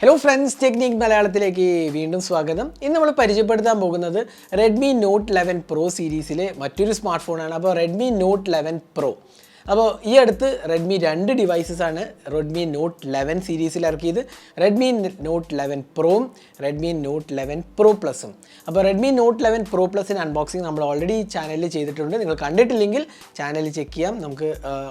Hello friends, Technique Malayalamത്തിലേക്ക് വീണ്ടും സ്വാഗതം. ഇന്ന് നമ്മൾ പരിചയപ്പെടുത്താൻ പോകുന്നത് Redmi Note 11 Pro സീരീസിലെ മറ്റൊരു സ്മാർട്ട് ഫോൺ ആണ്. അപ്പോൾ Redmi Note 11 Pro. അപ്പോൾ ഈ അടുത്ത് Redmi രണ്ട് ഡിവൈസസ് ആണ് Redmi Note 11 സീരീസിൽ ഇറക്കിയത്. Redmi Note 11 Pro, Redmi Note 11 Pro Plus. അപ്പോൾ Redmi Note 11 Pro Plus unboxing നമ്മൾ ഓൾറെഡി ചാനലിൽ ചെയ്തിട്ടുണ്ട്. നിങ്ങൾ കണ്ടിട്ടില്ലെങ്കിൽ ചാനൽ ചെക്ക് ചെയ്യാം. നമുക്ക്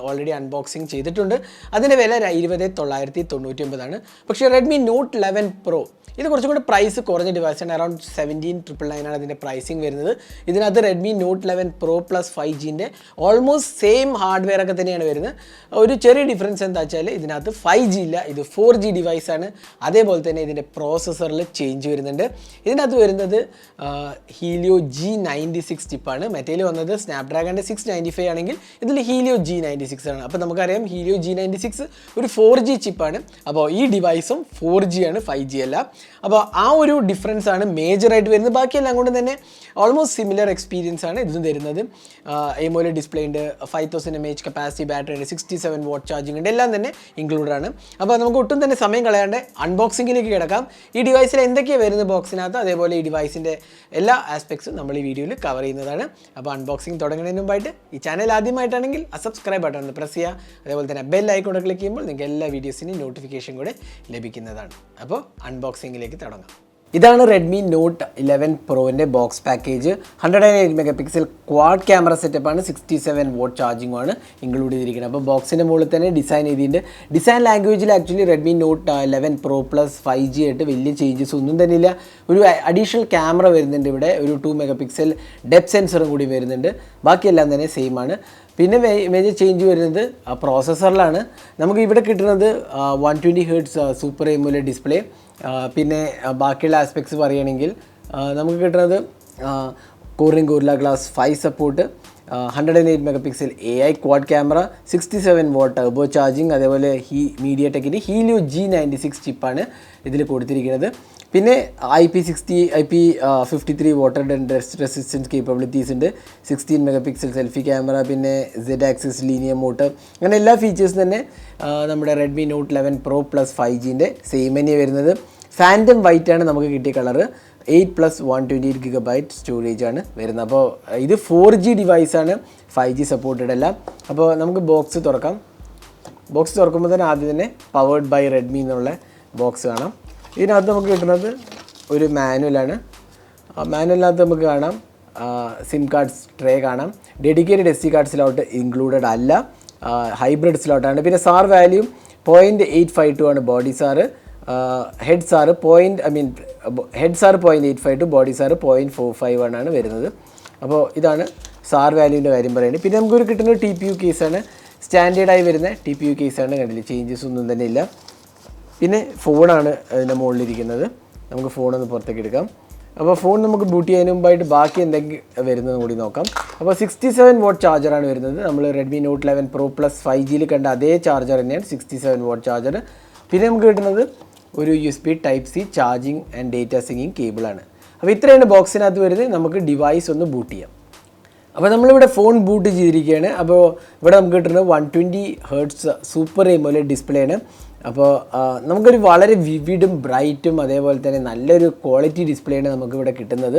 ഓൾറെഡി അൺബോക്സിംഗ് ചെയ്തിട്ടുണ്ട്. അതിൻ്റെ വില 20,999 ആണ്. പക്ഷേ Redmi Note 11 Pro ഇത് കുറച്ചും കൂടി പ്രൈസ് കുറഞ്ഞ ഡിവൈസാണ്. അറൗണ്ട് 17,999 ആണ് ഇതിൻ്റെ പ്രൈസിങ് വരുന്നത്. ഇതിനകത്ത് Redmi Note 11 Pro Plus 5Gൻ്റെ ഓൾമോസ്റ്റ് സെയിം ഹാർഡ്വെയർ ഒക്കെ തന്നെയാണ് വരുന്നത്. ഒരു ചെറിയ ഡിഫറൻസ് എന്താ വെച്ചാൽ ഇതിനകത്ത് 5G ഇല്ല, ഇത് 4G ഡിവൈസാണ്. അതേപോലെ തന്നെ ഇതിൻ്റെ പ്രോസസ്സറിൽ ചേഞ്ച് വരുന്നുണ്ട്. ഇതിനകത്ത് വരുന്നത് Helio G96 ചിപ്പാണ്. മറ്റേൽ വന്നത് സ്നാപ്ഡ്രാഗണിൻ്റെ 695 ആണെങ്കിൽ ഇതിൽ Helio G96 ആണ്. അപ്പോൾ നമുക്കറിയാം Helio G96 ഒരു 4G ചിപ്പാണ്. അപ്പോൾ ഈ ഡിവൈസും 4G ആണ്, 5G അല്ല. അപ്പോൾ ആ ഒരു ഡിഫറൻസ് ആണ് മേജറായിട്ട് വരുന്നത്. ബാക്കിയെല്ലാം കൊണ്ട് തന്നെ ഓൾമോസ്റ്റ് സിമിലർ എക്സ്പീരിയൻസ് ആണ് ഇതും തരുന്നത്. AMOLED ഡിസ്പ്ലേ ഉണ്ട്, 5000 mAh കപ്പാസിറ്റി ബാറ്ററി ഉണ്ട്, 67 വാട്ട് ചാർജിങ് ഉണ്ട്, എല്ലാം തന്നെ ഇൻക്ലൂഡഡ് ആണ്. അപ്പോൾ നമുക്ക് ഒട്ടും തന്നെ സമയം കളയാണ്ട് അൺബോക്സിങ്ങിലേക്ക് കിടക്കാം. ഈ ഡിവൈസിൽ എന്തൊക്കെയാണ് വരുന്നത് ബോക്സിനകത്ത്, അതേപോലെ ഈ ഡിവൈസിൻ്റെ എല്ലാ ആസ്പെക്ട്സും നമ്മൾ ഈ വീഡിയോയിൽ കവർ ചെയ്യുന്നതാണ്. അപ്പോൾ അൺബോക്സിങ് തുടങ്ങുന്നതിന് മുമ്പായിട്ട് ഈ ചാനൽ ആദ്യമായിട്ടാണെങ്കിൽ ആ സബ്സ്ക്രൈബ് ബട്ടൺ ഒന്ന് പ്രസ് ചെയ്യുക. അതേപോലെ തന്നെ ബെൽ ഐക്കൺ ക്ലിക്ക് ചെയ്യുമ്പോൾ നിങ്ങൾക്ക് എല്ലാ വീഡിയോസിനും നോട്ടിഫിക്കേഷൻ കൂടെ ലഭിക്കുന്നതാണ്. അപ്പോൾ അൺബോക്സിങ്ങിലേക്ക് തുടങ്ങാം. ഇതാണ് Redmi Note 11 Proൻ്റെ box package. 108 mega quad camera സെറ്റപ്പാണ്, 67 വാട്ട് ചാർജിങ്ങും ആണ് ഇൻക്ലൂഡ് ചെയ്തിരിക്കുന്നത്. അപ്പോൾ ബോക്സിൻ്റെ മുകളിൽ തന്നെ ഡിസൈൻ ചെയ്തിട്ടുണ്ട്. ഡിസൈൻ ലാംഗ്വേജിൽ actually Redmi Note 11 Pro Plus 5G ആയിട്ട് വലിയ ചേഞ്ചസ് ഒന്നും തന്നെ ഇല്ല. ഒരു അഡീഷണൽ ക്യാമറ വരുന്നുണ്ട് ഇവിടെ, ഒരു 2 മെഗാ ഡെപ്ത് സെൻസറും കൂടി വരുന്നുണ്ട്. ബാക്കിയെല്ലാം തന്നെ സെയിം ആണ്. പിന്നെ മേജർ ചേഞ്ച് വരുന്നത് പ്രോസസ്സറിലാണ്. നമുക്ക് ഇവിടെ കിട്ടുന്നത് 120Hz സൂപ്പർ AMOLED ഡിസ്പ്ലേ. പിന്നെ ബാക്കിയുള്ള ആസ്പെക്ട്സ് പറയുകയാണെങ്കിൽ നമുക്ക് കിട്ടുന്നത് Corning Gorilla Glass 5 support, 108 mega AI quad camera, 67 what turbo charging, അതേപോലെ മീഡിയടെക്കിൻ്റെ Helio G96 ചിപ്പാണ് ഇതിൽ കൊടുത്തിരിക്കുന്നത്. പിന്നെ IP53 water dust resistance capabilities ഉണ്ട്, 16 മെഗാ സെൽഫി ക്യാമറ, പിന്നെ Z ആക്സിസ് ലീനിയർ മോട്ടർ, അങ്ങനെ എല്ലാ ഫീച്ചേഴ്സും തന്നെ നമ്മുടെ Redmi Note 11 Pro Plus 5Gൻ്റെ same തന്നെയാണ് വരുന്നത്. ഫാൻറ്റം വൈറ്റ് ആണ് നമുക്ക് കിട്ടിയ കളറ്. 8 + 128 GB സ്റ്റോറേജ് ആണ് വരുന്നത്. അപ്പോൾ ഇത് 4G ഡിവൈസാണ്, 5G സപ്പോർട്ടഡ് അല്ല. അപ്പോൾ നമുക്ക് ബോക്സ് തുറക്കാം. ബോക്സ് തുറക്കുമ്പോൾ തന്നെ ആദ്യം തന്നെ പവേർഡ് ബൈ Redmi എന്നുള്ള ബോക്സ് കാണാം. ഇതിനകത്ത് നമുക്ക് കിട്ടുന്നത് ഒരു മാനുവലാണ്. മാനുവലിനകത്ത് നമുക്ക് കാണാം സിം കാർഡ്സ് ട്രേ കാണാം. Dedicated SD card slot included അല്ല, ഹൈബ്രിഡ് സ്ലോട്ടാണ്. പിന്നെ സാർ വാല്യൂ 0.852 ആണ് body sir. Head sir head sir 0.852, body sir 0.45 ആണ് വരുന്നത്. അപ്പോൾ ഇതാണ് സാർ വാല്യൂവിൻ്റെ കാര്യം പറയുന്നത്. പിന്നെ നമുക്കൊരു കിട്ടുന്ന TPU കേസാണ്, സ്റ്റാൻഡേർഡായി വരുന്ന TPU കേസാണ്. കണ്ടില്ല, ചേഞ്ചസ് ഒന്നും തന്നെ ഇല്ല. പിന്നെ ഫോണാണ് അതിൻ്റെ മുകളിലിരിക്കുന്നത്. നമുക്ക് ഫോണൊന്ന് പുറത്തേക്ക് എടുക്കാം. അപ്പോൾ ഫോൺ നമുക്ക് ബൂട്ട് ചെയ്യുന്നതിന് മുമ്പായിട്ട് ബാക്കി എന്തെങ്കിലും വരുന്നതും കൂടി നോക്കാം. അപ്പോൾ 67 വാട്ട് ചാർജറാണ് വരുന്നത്. നമ്മൾ Redmi Note 11 Pro Plus 5Gയിൽ കണ്ട അതേ ചാർജർ തന്നെയാണ്, 67 വാട്ട് ചാർജർ. പിന്നെ നമുക്ക് കിട്ടുന്നത് ഒരു USB Type-C charging and data syncing കേബിളാണ്. അപ്പോൾ ഇത്രയാണ് ബോക്സിനകത്ത് വരുന്നത്. നമുക്ക് ഡിവൈസ് ഒന്ന് ബൂട്ട് ചെയ്യാം. അപ്പോൾ നമ്മളിവിടെ ഫോൺ ബൂട്ട് ചെയ്തിരിക്കുകയാണ്. അപ്പോൾ ഇവിടെ നമുക്ക് കിട്ടുന്നത് 120Hz സൂപ്പർ AMOLED ഡിസ്പ്ലേ ആണ്. അപ്പോൾ നമുക്കൊരു വളരെ വിവിഡും ബ്രൈറ്റും അതേപോലെ തന്നെ നല്ലൊരു ക്വാളിറ്റി ഡിസ്പ്ലേ ആണ് നമുക്കിവിടെ കിട്ടുന്നത്.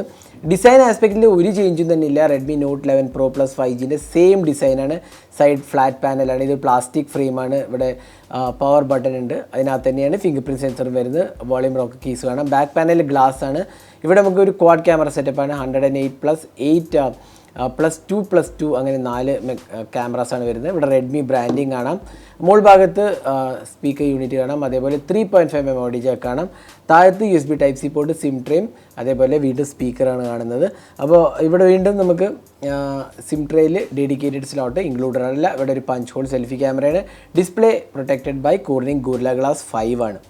ഡിസൈൻ ആസ്പെക്റ്റിൽ ഒരു ചേഞ്ചും തന്നെ ഇല്ല. Redmi Note 11 Pro Plus 5Gൻ്റെ same ഡിസൈനാണ്. സൈഡ് ഫ്ലാറ്റ് പാനലാണ്, ഇത് പ്ലാസ്റ്റിക് ഫ്രെയിമാണ്. ഇവിടെ പവർ ബട്ടൺ ഉണ്ട്, അതിനകത്ത് തന്നെയാണ് ഫിംഗർ പ്രിൻറ്റ് സെൻസർ വരുന്നത്. വോളിയം റോക്ക് കീസ് കാണാം. ബാക്ക് പാനൽ ഗ്ലാസ് ആണ്. ഇവിടെ നമുക്കൊരു ക്വാഡ് ക്യാമറ സെറ്റപ്പാണ്. 108+8 +2 അങ്ങനെ 4 ക്യാമറാസാണ് വരുന്നത്. ഇവിടെ Redmi ബ്രാൻഡിങ് കാണാം. മോൾ ഭാഗത്ത് സ്പീക്കർ യൂണിറ്റ് കാണാം. അതേപോലെ 3.5mm ഓഡിയോ ജാക്ക് കാണാം. താഴത്ത് USB Type-C പോർട്ട്, സിം ട്രേയും, അതേപോലെ വീണ്ടും സ്പീക്കറാണ് കാണുന്നത്. അപ്പോൾ ഇവിടെ വീണ്ടും നമുക്ക് സിം ട്രേയിൽ ഡെഡിക്കേറ്റഡ് സ്ലോട്ട് ഇൻക്ലൂഡഡ് അല്ല. ഇവിടെ ഒരു പഞ്ച് ഹോൾ സെൽഫി ക്യാമറയാണ്. Display protected by Corning Gorilla Glass 5 ആണ്.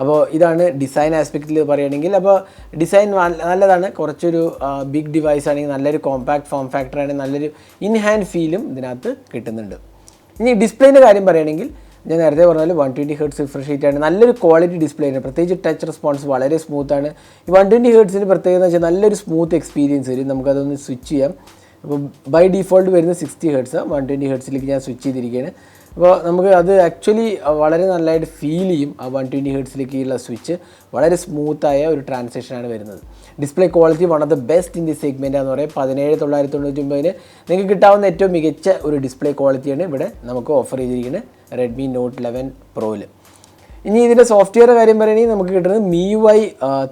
അപ്പോൾ ഇതാണ് ഡിസൈൻ ആസ്പെക്റ്റിൽ പറയുകയാണെങ്കിൽ. അപ്പോൾ ഡിസൈൻ നല്ലതാണ്. കുറച്ചൊരു ബിഗ് ഡിവൈസ് ആണെങ്കിൽ നല്ലൊരു കോമ്പാക്ട് ഫോം ഫാക്ടറാണെങ്കിൽ നല്ലൊരു ഇൻ ഹാൻഡ് ഫീലും ഇതിനകത്ത് കിട്ടുന്നുണ്ട്. ഇനി ഡിസ്പ്ലേൻ്റെ കാര്യം പറയുകയാണെങ്കിൽ ഞാൻ നേരത്തെ പറഞ്ഞാൽ 120Hz റിഫ്രഷ് റേറ്റ് ആണ്. നല്ലൊരു ക്വാളിറ്റി ഡിസ്പ്ലേ ആണ്. പ്രത്യേകിച്ച് ടച്ച് റെസ്പോൺസ് വളരെ സ്മൂത്താണ്. ഈ 120Hzൻ്റെ പ്രത്യേകത എന്ന് വെച്ചാൽ നല്ലൊരു സ്മൂത്ത് എക്സ്പീരിയൻസ് വരും. നമുക്കതൊന്ന് സ്വിച്ച് ചെയ്യാം. അപ്പോൾ ബൈ ഡിഫോൾട്ട് വരുന്ന 60Hz, 120Hzലേക്ക് ഞാൻ സ്വിച്ച് ചെയ്തിരിക്കുകയാണ്. അപ്പോൾ നമുക്ക് അത് ആക്ച്വലി വളരെ നല്ലതായിട്ട് ഫീൽ ചെയ്യും. ആ 120 ഹെർട്സിലേക്കുള്ള സ്വിച്ച് വളരെ സ്മൂത്തായ ഒരു ട്രാൻസാക്ഷനാണ് വരുന്നത്. Display quality one of the best in the segment എന്ന് പറയും. 17999 നിങ്ങൾക്ക് കിട്ടാവുന്ന ഏറ്റവും മികച്ച ഒരു ഡിസ്പ്ലേ ക്വാളിറ്റിയാണ് ഇവിടെ നമുക്ക് ഓഫർ ചെയ്തിരിക്കുന്നത് റെഡ്മി നോട്ട് 11 പ്രോയിൽ. ഇനി ഇതിൻ്റെ സോഫ്റ്റ്വെയർ കാര്യം പറയുകയാണെങ്കിൽ നമുക്ക് കിട്ടുന്നത് MIUI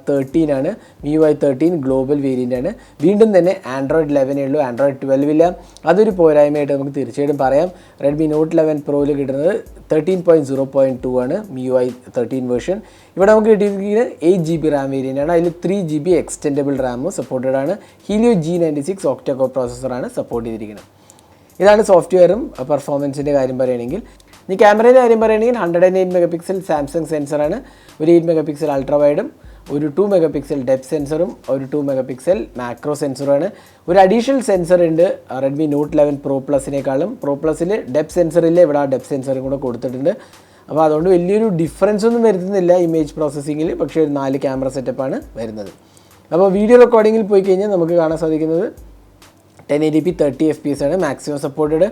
13 ആണ്. MIUI 13 ഗ്ലോബൽ വേരിയൻ്റ് ആണ്. വീണ്ടും തന്നെ ആൻഡ്രോയിഡ് 11 ഉള്ളൂ, ആൻഡ്രോയിഡ് 12 ഇല്ല. അതൊരു പോരായ്മയായിട്ട് നമുക്ക് തീർച്ചയായിട്ടും പറയാം. റെഡ്മി നോട്ട് 11 പ്രോയിൽ കിട്ടുന്നത് 13.0.2 ആണ് MIUI 13 വേർഷൻ. ഇവിടെ നമുക്ക് കിട്ടിയിരിക്കുന്നത് 8GB റാം വേരിയൻ്റ് ആണ്. അതിൽ 3GB എക്സ്റ്റെൻഡബിൾ റാമും സപ്പോർട്ടഡ് ആണ്. Helio G96 ഒക്ടകോർ പ്രോസസ്സറാണ് സപ്പോർട്ട് ചെയ്തിരിക്കുന്നത്. ഇതാണ് സോഫ്റ്റ്വെയറും പെർഫോമൻസിൻ്റെ കാര്യം പറയുകയാണെങ്കിൽ. ഇനി ക്യാമറയുടെ കാര്യം പറയുകയാണെങ്കിൽ 108 മെഗാപിക്സൽ സാംസങ് സെൻസറാണ്. ഒരു 8 മെഗാപിക്സൽ അൾട്രാ വൈഡും ഒരു 2 മെഗാപിക്സൽ ഡെപ്ത് സെൻസറും ഒരു 2 മെഗാപിക്സൽ മാക്രോ സെൻസറുമാണ്. ഒരു അഡീഷണൽ സെൻസർ ഉണ്ട് റെഡ്മി നോട്ട് 11 പ്രോ പ്ലസിനേക്കാളും. പ്രോ പ്ലസിൽ ഡെപ്ത് സെൻസറില്ല, ഇവിടെ ആ ഡെപ്ത് സെൻസറും കൂടെ കൊടുത്തിട്ടുണ്ട്. അപ്പോൾ അതുകൊണ്ട് വലിയൊരു ഡിഫറൻസ് ഒന്നും വരുത്തുന്നില്ല ഇമേജ് പ്രോസസ്സിങ്ങിൽ, പക്ഷേ ഒരു 4 ക്യാമറ സെറ്റപ്പാണ് വരുന്നത്. അപ്പോൾ വീഡിയോ റെക്കോർഡിങ്ങിൽ പോയി കഴിഞ്ഞാൽ നമുക്ക് കാണാൻ സാധിക്കുന്നത് 1080p 30 FPS ആണ് മാക്സിമം സപ്പോർട്ടഡ്.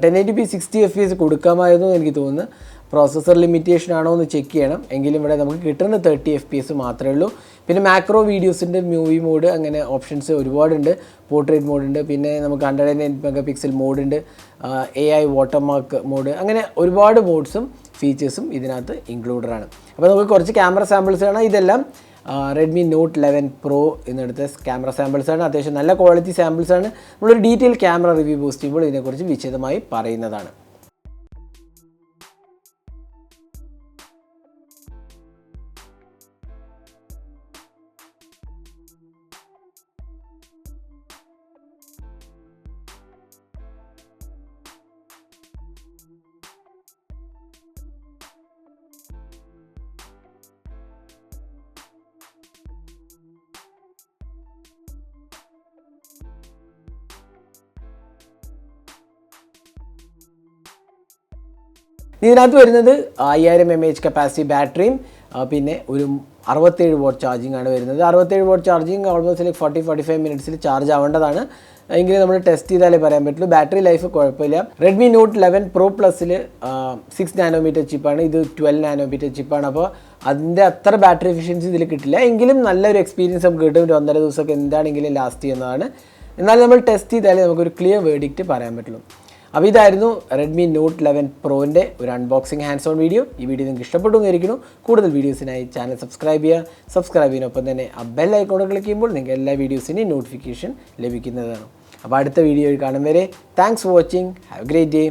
1080p 60 FPS കൊടുക്കാമായിരുന്നു എനിക്ക് തോന്നുന്നു. പ്രോസസ്സർ ലിമിറ്റേഷൻ ആണോ എന്ന് ചെക്ക് ചെയ്യണം. എങ്കിലും ഇവിടെ നമുക്ക് കിട്ടുന്ന 30 FPS മാത്രമേ ഉള്ളൂ. പിന്നെ മാക്രോ വീഡിയോസിൻ്റെ മൂവി മോഡ് അങ്ങനെ ഓപ്ഷൻസ് ഒരുപാടുണ്ട്. പോർട്രേറ്റ് മോഡുണ്ട്, പിന്നെ നമുക്ക് 108 മെഗാപിക്സൽ മോഡുണ്ട്, AI വാട്ടർമാർക്ക് മോഡ്, അങ്ങനെ ഒരുപാട് മോഡ്സും ഫീച്ചേഴ്സും ഇതിനകത്ത് ഇൻക്ലൂഡഡ് ആണ്. അപ്പോൾ നമുക്ക് കുറച്ച് ക്യാമറ സാമ്പിൾസ് ആണ്. ഇതെല്ലാം റെഡ്മി നോട്ട് 11 പ്രോ എന്നെടുത്ത ക്യാമറ സാമ്പിൾസാണ്. അത്യാവശ്യം നല്ല ക്വാളിറ്റി സാമ്പിൾസാണ്. നമ്മളൊരു ഡീറ്റെയിൽ ക്യാമറ റിവ്യൂ പോസ്റ്റ് ചെയ്യുമ്പോൾ ഇതിനെക്കുറിച്ച് വിശദമായി പറയുന്നതാണ്. ഇതിനകത്ത് വരുന്നത് 5000 mAh കപ്പാസിറ്റി ബാറ്ററിയും പിന്നെ ഒരു 67 വാട്ട് ചാർജിങ് ആണ് വരുന്നത്. 67 വാട്ട് ചാർജിങ് ഓൾമോസ്റ്റ് ലൈക്ക് 40-45 മിനിറ്റ്സിൽ ചാർജ് ആവേണ്ടതാണ്. എങ്കിലും നമ്മൾ ടെസ്റ്റ് ചെയ്താലേ പറയാൻ പറ്റുള്ളൂ. ബാറ്ററി ലൈഫ് കുഴപ്പമില്ല. റെഡ്മി നോട്ട് 11 പ്രോ പ്ലസിൽ 6 നാനോമീറ്റർ ചിപ്പാണ്, ഇത് 12 നാനോമീറ്റർ ചിപ്പാണ്. അപ്പോൾ അതിൻ്റെ അത്ര ബാറ്ററി എഫിഷ്യൻസി ഇതിൽ കിട്ടില്ല. എങ്കിലും നല്ലൊരു എക്സ്പീരിയൻസ് നമുക്ക് കിട്ടും. ഒരു 1.5 ദിവസമൊക്കെ എന്താണെങ്കിലും ലാസ്റ്റ് ചെയ്യുന്നതാണ്. എന്നാൽ നമ്മൾ ടെസ്റ്റ് ചെയ്താലേ നമുക്കൊരു ക്ലിയർ വേർഡിക്റ്റ് പറയാൻ പറ്റുള്ളൂ. അപ്പോൾ ഇതായിരുന്നു റെഡ്മി നോട്ട് 11 പ്രോൻ്റെ ഒരു അൺബോക്സിങ് ഹാൻഡ്സ് ഓൺ വീഡിയോ. ഈ വീഡിയോ നിങ്ങൾക്ക് ഇഷ്ടപ്പെട്ടു എന്നിരിക്കുന്നു. കൂടുതൽ വീഡിയോസിനായി ചാനൽ സബ്സ്ക്രൈബ് ചെയ്യുക. സബ്സ്ക്രൈബ് ചെയ്യുന്നൊപ്പം തന്നെ ആ ബെൽ ഐക്കോൺ ക്ലിക്ക് ചെയ്യുമ്പോൾ നിങ്ങൾക്ക് എല്ലാ വീഡിയോസിൻ്റെയും നോട്ടിഫിക്കേഷൻ ലഭിക്കുന്നതാണ്. അപ്പോൾ അടുത്ത വീഡിയോയിൽ കാണും വരെ thanks for watching. Have A great day.